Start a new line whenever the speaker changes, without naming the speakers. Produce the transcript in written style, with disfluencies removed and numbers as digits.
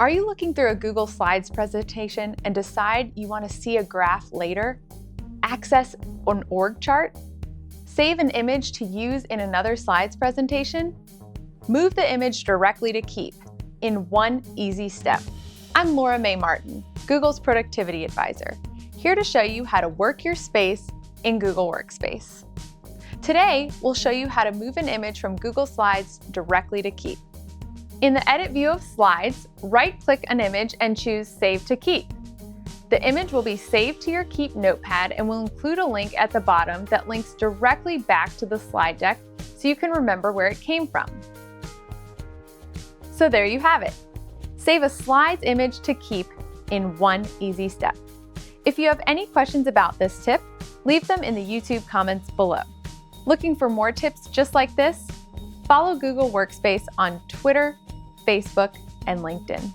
Are you looking through a Google Slides presentation and decide you want to see a graph later? Access an org chart? Save an image to use in another slides presentation? Move the image directly to Keep in one easy step. I'm Laura Mae Martin, Google's Productivity Advisor, here to show you how to work your space in Google Workspace. Today, we'll show you how to move an image from Google Slides directly to Keep. In the Edit view of Slides, right-click an image and choose Save to Keep. The image will be saved to your Keep notepad and will include a link at the bottom that links directly back to the slide deck so you can remember where it came from. So there you have it. Save a Slides image to Keep in one easy step. If you have any questions about this tip, leave them in the YouTube comments below. Looking for more tips just like this? Follow Google Workspace on Twitter, Facebook, and LinkedIn.